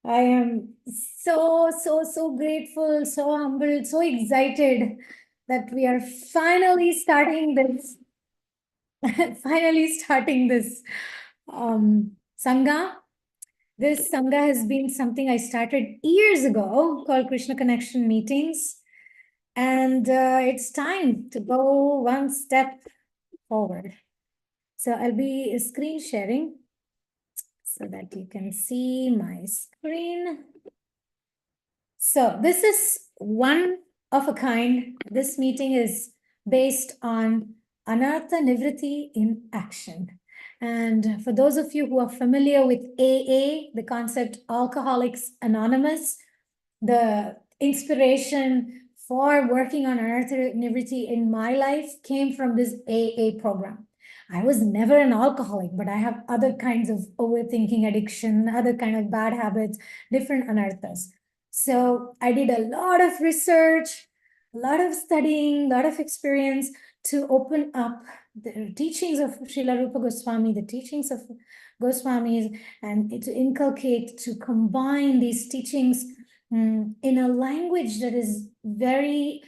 I am so grateful, so humbled, so excited that we are finally starting this, Sangha. This Sangha has been something I started years ago called Krishna Connection Meetings. And it's time to go one step forward. So I'll be screen sharing so that you can see my screen. So this is one of a kind. This meeting is based on Anartha Nivriti in action. And for those of you who are familiar with AA, the concept Alcoholics Anonymous, the inspiration for working on Anartha Nivriti in my life came from this AA program. I was never an alcoholic, but I have other kinds of overthinking addiction, other kind of bad habits, different anarthas. So I did a lot of research, a lot of studying, a lot of experience to open up the teachings of Srila Rupa Goswami, the teachings of Goswamis, and to inculcate, to combine these teachings in a language that is very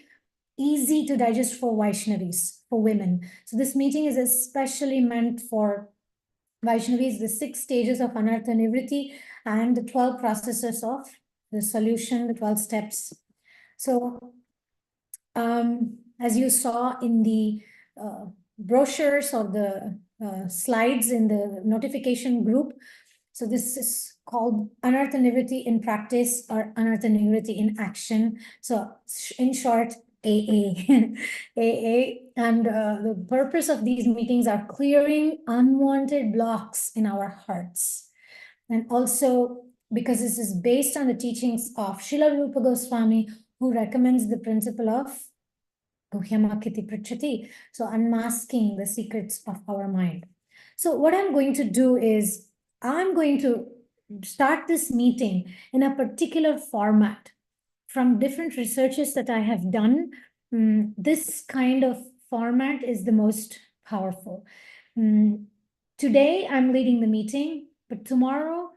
easy to digest for Vaishnavis, for women. So this meeting is especially meant for Vaishnavis, the 6 stages of Anartha Nivriti and the 12 processes of the solution, the 12 steps. So as you saw in the brochures or the slides in the notification group, so this is called Anartha Nivriti in practice or Anartha Nivriti in action. So in short, AA. AA. And the purpose of these meetings are clearing unwanted blocks in our hearts. And also because this is based on the teachings of Srila Rupa Goswami, who recommends the principle of Guhyamakiti Prachati, so unmasking the secrets of our mind. So what I'm going to do is I'm going to start this meeting in a particular format. From different researches that I have done, this kind of format is the most powerful. Today I'm leading the meeting, but tomorrow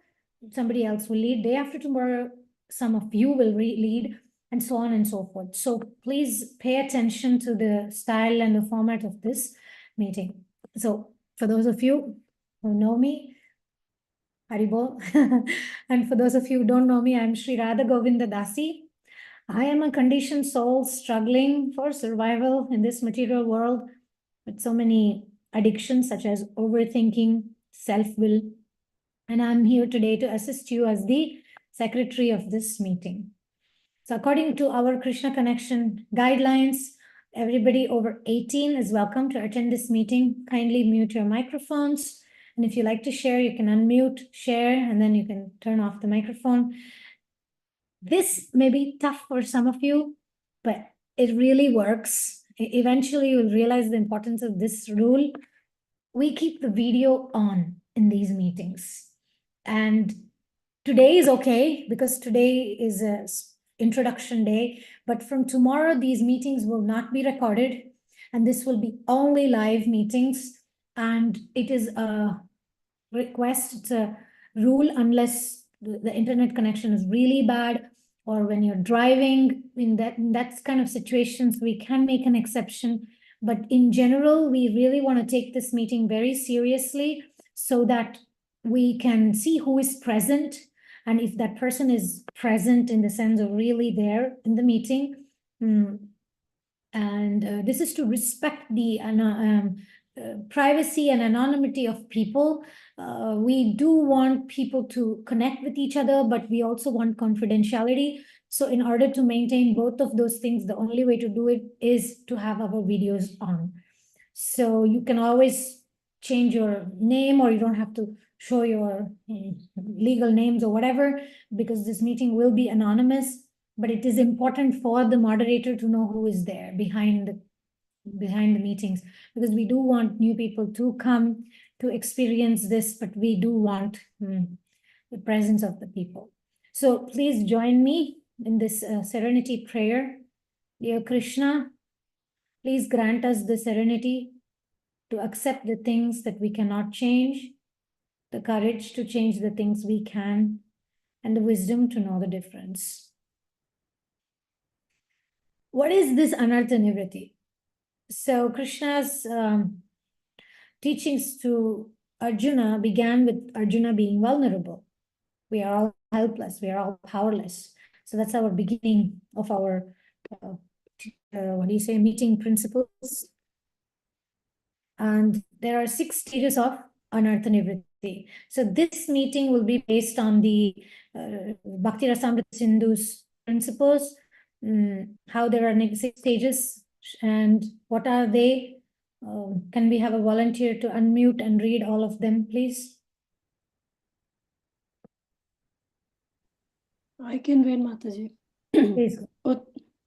somebody else will lead. Day after tomorrow, some of you will lead, and so on and so forth. So please pay attention to the style and the format of this meeting. So for those of you who know me, Haribol, and for those of you who don't know me, I'm Sri Radha Govinda Dasi. I am a conditioned soul struggling for survival in this material world with so many addictions such as overthinking, self-will, and I'm here today to assist you as the secretary of this meeting. So according to our Krishna Connection guidelines, everybody over 18 is welcome to attend this meeting. Kindly mute your microphones. And if you like to share, you can unmute, share, and then you can turn off the microphone. This may be tough for some of you, but it really works. Eventually, you'll realize the importance of this rule. We keep the video on in these meetings. And today is okay because today is a introduction day, but from tomorrow, these meetings will not be recorded and this will be only live meetings. And it is a request, it's a rule unless the internet connection is really bad or when you're driving in that's kind of situations, we can make an exception. But in general, we really want to take this meeting very seriously so that we can see who is present. And if that person is present in the sense of really there in the meeting, and this is to respect the privacy and anonymity of people. We do want people to connect with each other, but we also want confidentiality. So in order to maintain both of those things, the only way to do it is to have our videos on. So you can always change your name, or you don't have to show your legal names or whatever, because this meeting will be anonymous, but it is important for the moderator to know who is there behind the meetings, because we do want new people to come to experience this, but we do want the presence of the people. So please join me in this serenity prayer. Dear Krishna, please grant us the serenity to accept the things that we cannot change, the courage to change the things we can, and the wisdom to know the difference. What is this anartha nivritti? So Krishna's teachings to Arjuna began with Arjuna being vulnerable. We are all helpless. We are all powerless. So that's our beginning of our, meeting principles. And there are 6 stages of anartha nivritti. So this meeting will be based on the Bhakti Rasamrita Sindhu's principles, how there are 6 stages and what are they. Can we have a volunteer to unmute and read all of them, please? I can read, Mataji. Please.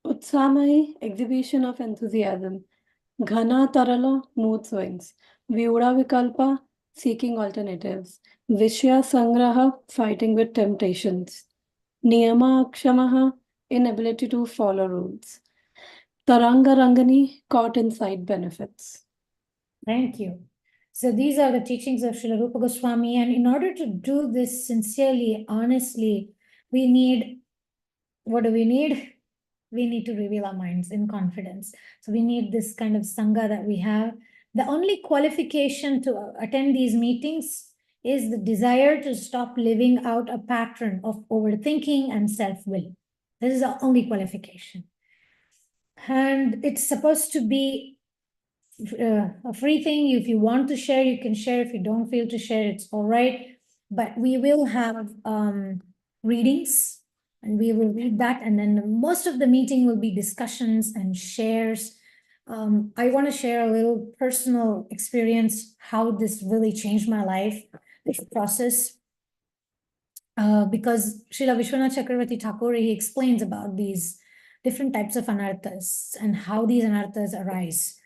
Utsamai, exhibition of enthusiasm. Ghana Tarala, mood swings. Vyuda Vikalpa, seeking alternatives. Vishya Sangraha, fighting with temptations. Niyama Akshamaha, inability to follow rules. Taranga Rangani, caught in side benefits. Thank you. So these are the teachings of Srila Rupa Goswami, and in order to do this sincerely, honestly, we need, what do we need? We need to reveal our minds in confidence. So we need this kind of sangha that we have. The only qualification to attend these meetings is the desire to stop living out a pattern of overthinking and self-will. This is the only qualification. And it's supposed to be a free thing. If you want to share, you can share. If you don't feel to share, it's all right. But we will have readings, and we will read that, and then most of the meeting will be discussions and shares. I want to share a little personal experience, how this really changed my life, this process. Because Srila Vishwanath Chakravarti Thakur, he explains about these different types of anarthas and how these anarthas arise.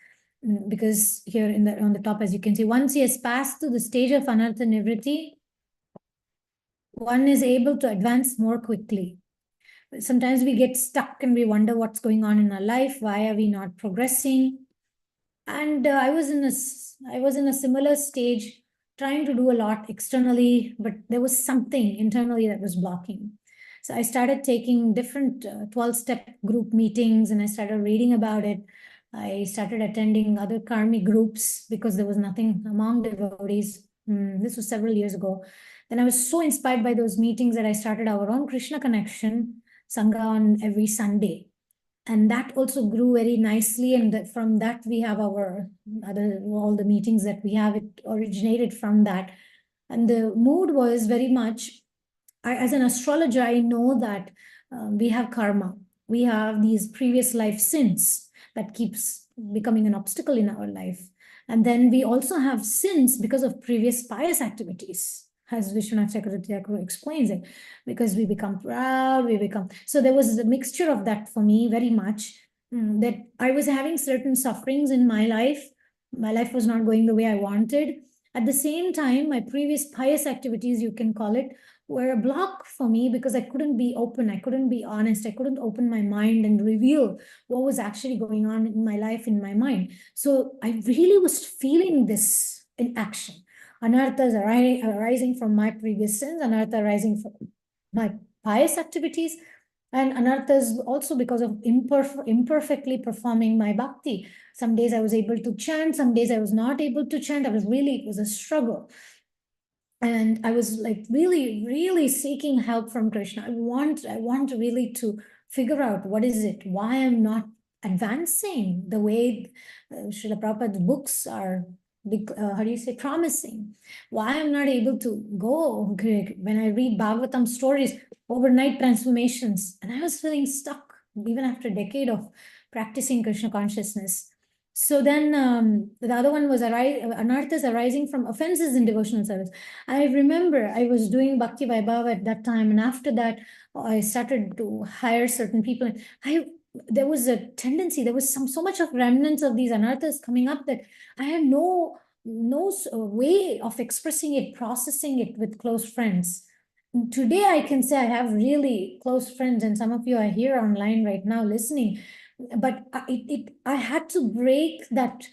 Because here on the top, as you can see, once he has passed to the stage of anartha nivritti, one is able to advance more quickly. Sometimes we get stuck and we wonder what's going on in our life. Why are we not progressing? And I was in a similar stage, trying to do a lot externally, but there was something internally that was blocking. So I started taking different 12-step group meetings, and I started reading about it. I started attending other karmic groups because there was nothing among devotees. This was several years ago. Then I was so inspired by those meetings that I started our own Krishna Connection Sangha on every Sunday. And that also grew very nicely. And from that, we have all the meetings that we have, it originated from that. And the mood was very much, as an astrologer, I know that we have karma. We have these previous life sins that keeps becoming an obstacle in our life. And then we also have sins because of previous pious activities, as Vishwanath Chakravarti explains it, because we become proud, so there was a mixture of that for me very much, that I was having certain sufferings in my life. My life was not going the way I wanted. At the same time, my previous pious activities, you can call it, were a block for me because I couldn't be open. I couldn't be honest. I couldn't open my mind and reveal what was actually going on in my life, in my mind. So I really was feeling this in action. Anarthas arising from my previous sins, anartha arising from my pious activities, and anarthas also because of imperfectly performing my bhakti. Some days I was able to chant, some days I was not able to chant. It was a struggle. And I was like really, really seeking help from Krishna. I want really to figure out what is it, why I'm not advancing the way Srila Prabhupada's books are, promising. Why I'm not able to go. When I read Bhagavatam stories, overnight transformations, and I was feeling stuck even after a decade of practicing Krishna consciousness. So then the other one was anarthas arising from offenses in devotional service. I remember I was doing Bhakti Vaibhava at that time, and after that, I started to hire certain people. There was a tendency, there was so much of remnants of these anarthas coming up that I had no way of expressing it, processing it with close friends. Today, I can say I have really close friends, and some of you are here online right now listening. But I had to break that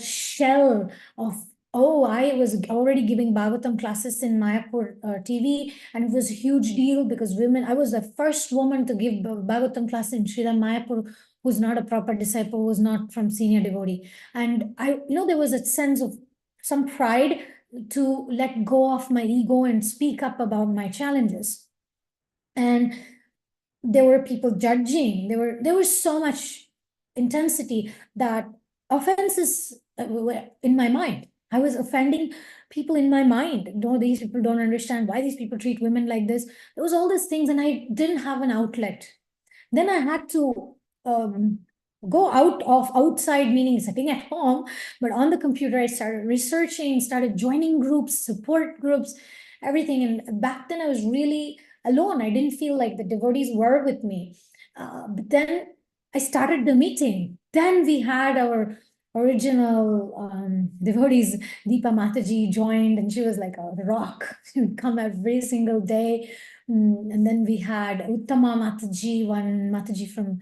shell of Oh, I was already giving Bhagavatam classes in Mayapur TV, and it was a huge deal because women, I was the first woman to give Bhagavatam class in Sriram Mayapur, who's not a proper disciple, who's not from senior devotee. And there was a sense of some pride to let go of my ego and speak up about my challenges. And there were people judging. There was so much intensity that offenses were in my mind. I was offending people in my mind. No, these people don't understand why these people treat women like this. There was all these things, and I didn't have an outlet. Then I had to go outside, meaning sitting at home, but on the computer, I started researching, started joining groups, support groups, everything. And back then I was really alone. I didn't feel like the devotees were with me. But then I started the meeting. Then we had our original devotees. Deepa Mataji joined, and she was like a rock. She would come every single day. And then we had Uttama Mataji, one Mataji from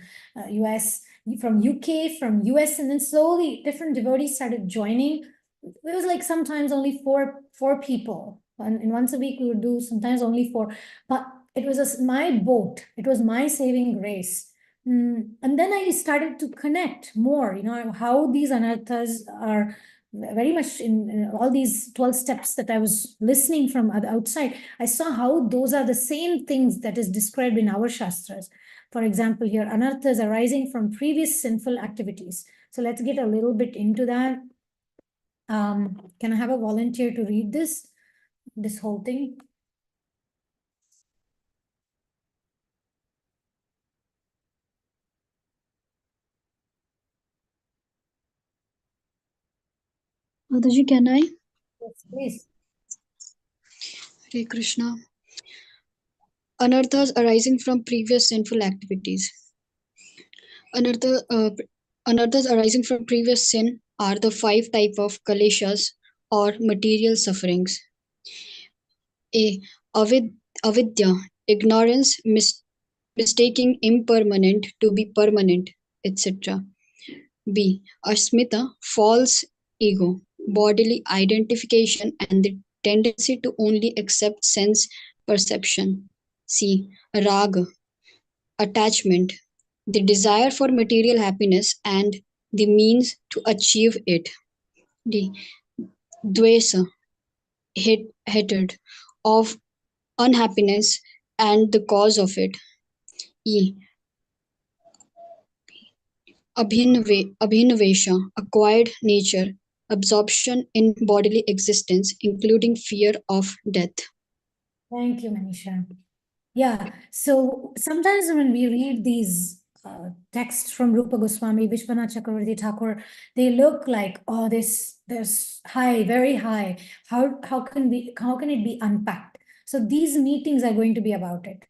US, from UK, from US, and then slowly different devotees started joining. It was like sometimes only four people, and once a week we would do sometimes only four, but it was my boat. It was my saving grace. And then I started to connect more, how these anarthas are very much in all these 12 steps that I was listening from outside. I saw how those are the same things that is described in our Shastras. For example, here, anarthas arising from previous sinful activities. So let's get a little bit into that. Can I have a volunteer to read this whole thing? Mataji, can I? Yes, please. Hare Krishna. Anarthas arising from previous sinful activities. Anarthas arising from previous sin are the 5 type of kaleshas or material sufferings. A. Avidya, ignorance, mistaking impermanent to be permanent, etc. B. Asmita, false ego, bodily identification and the tendency to only accept sense perception. C. Raga, attachment, the desire for material happiness and the means to achieve it. D. Dvesa, hatred of unhappiness and the cause of it. E. Abhinavesha, acquired nature, absorption in bodily existence, including fear of death. Thank you, Manisha. Yeah, so sometimes when we read these texts from Rupa Goswami, Vishwanath Chakravarti Thakur, they look like, oh, this high, very high. How can it be unpacked? So these meetings are going to be about it.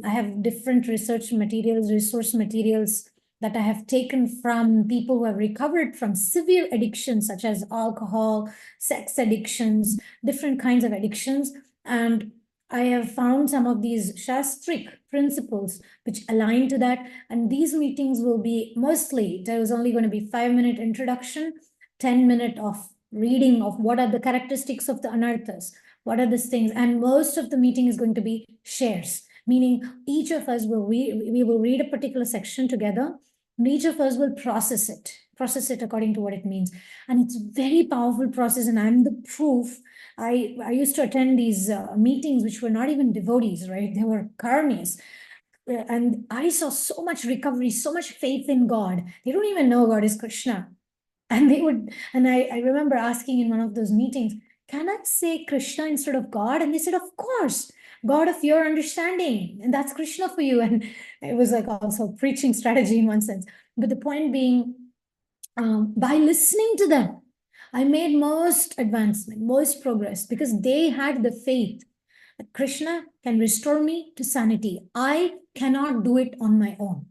I have different research materials, resource materials that I have taken from people who have recovered from severe addictions, such as alcohol, sex addictions, different kinds of addictions. And I have found some of these shastric principles which align to that. And these meetings will be mostly, there was only going to be 5-minute introduction, 10-minute of reading of what are the characteristics of the anarthas, what are these things. And most of the meeting is going to be shares, meaning each of us we will read a particular section together, and each of us will process it according to what it means. And it's a very powerful process, and I'm the proof. I used to attend these meetings which were not even devotees, right? They were karmis. And I saw so much recovery, so much faith in God. They don't even know God is Krishna. And I remember asking in one of those meetings, can I say Krishna instead of God? And they said, of course, God of your understanding. And that's Krishna for you. And it was like also preaching strategy in one sense. But the point being, by listening to them, I made most advancement, most progress, because they had the faith that Krishna can restore me to sanity. I cannot do it on my own.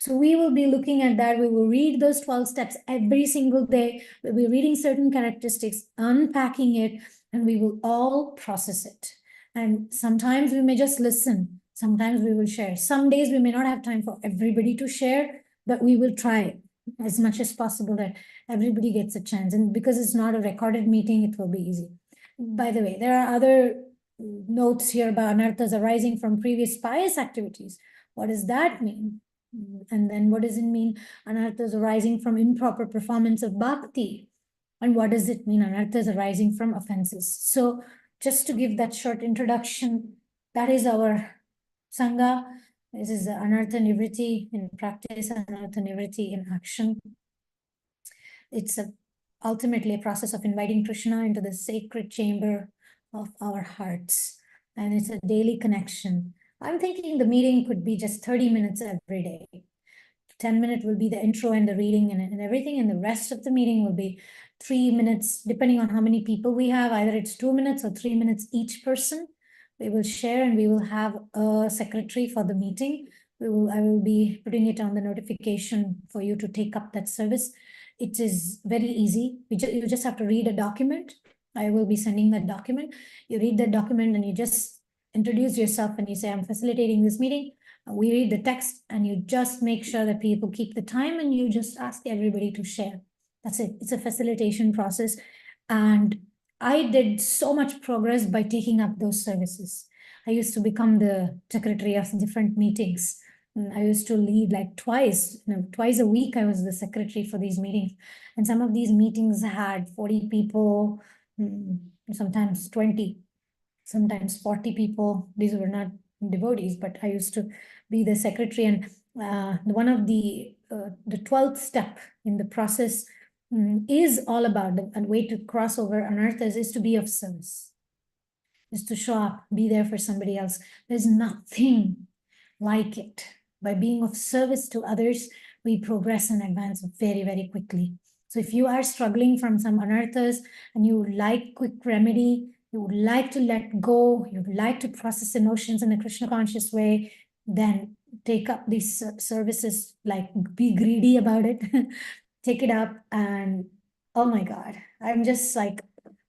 So we will be looking at that. We will read those 12 steps every single day. We'll be reading certain characteristics, unpacking it, and we will all process it. And sometimes we may just listen. Sometimes we will share. Some days we may not have time for everybody to share, but we will try. as much as possible that everybody gets a chance. And because it's not a recorded meeting, it will be easy. By the way, there are other notes here about anarthas arising from previous pious activities. What does that mean? And then what does it mean, anarthas arising from improper performance of bhakti? And what does it mean, anarthas arising from offenses? So just to give that short introduction, that is our Sangha. This is Anartha Nivriti in practice, Anartha Nivriti in action. It's ultimately a process of inviting Krishna into the sacred chamber of our hearts. And it's a daily connection. I'm thinking the meeting could be just 30 minutes every day. 10 minutes will be the intro and the reading and everything, and the rest of the meeting will be 3 minutes, depending on how many people we have. Either it's 2 minutes or 3 minutes each person. We will share, and we will have a secretary for the meeting. I will be putting it on the notification for you to take up that service. It is very easy. You just have to read a document. I will be sending that document. You read that document and you just introduce yourself and you say, I'm facilitating this meeting. We read the text and you just make sure that people keep the time and you just ask everybody to share. That's it. It's a facilitation process. And I did so much progress by taking up those services. I used to become the secretary of different meetings. I used to lead like twice a week. I was the secretary for these meetings. And some of these meetings had 40 people, sometimes 20, sometimes 40 people. These were not devotees, but I used to be the secretary. And one of the 12th step in the process is all about a way to cross over anarthas is to be of service, is to show up, be there for somebody else. There's nothing like it. By being of service to others, we progress and advance very, very quickly. So if you are struggling from some anarthas and you would like quick remedy, you would like to let go, you would like to process emotions in a Krishna conscious way, then take up these services, like be greedy about it, take it up. And oh my God, I'm just like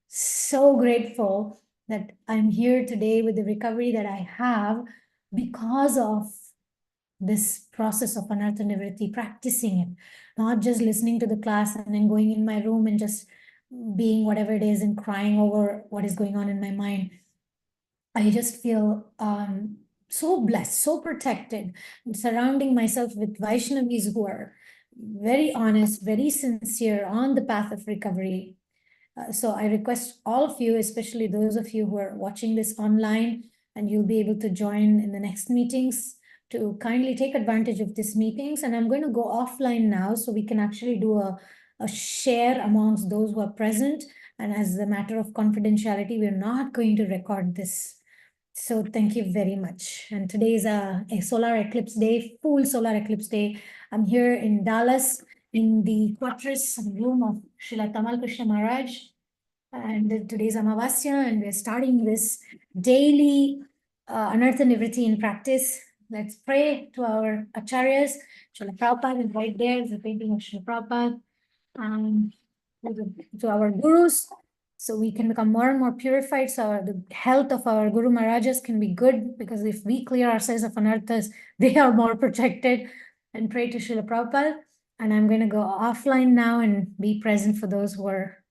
so grateful that I'm here today with the recovery that I have because of this process of anartha nivritti, practicing it, not just listening to the class and then going in my room and just being whatever it is and crying over what is going on in my mind. I just feel so blessed, so protected, surrounding myself with Vaishnavis who are very honest, very sincere on the path of recovery. So I request all of you, especially those of you who are watching this online, and you'll be able to join in the next meetings, to kindly take advantage of these meetings. And I'm going to go offline now so we can actually do a share amongst those who are present. And as a matter of confidentiality, we're not going to record this. So thank you very much. And today is a solar eclipse day, full solar eclipse day. I'm here in Dallas in the quarters and room of Srila Tamal Krishna Maharaj. And today's Amavasya, and we're starting this daily Anartha Nivriti in practice. Let's pray to our Acharyas. Srila Prabhupada is right there, is a painting of Srila Prabhupada. And to our gurus, so we can become more and more purified, so the health of our Guru Maharajas can be good, because if we clear ourselves of anarthas, they are more protected. And pray to Srila Prabhupada. And I'm going to go offline now and be present for those who are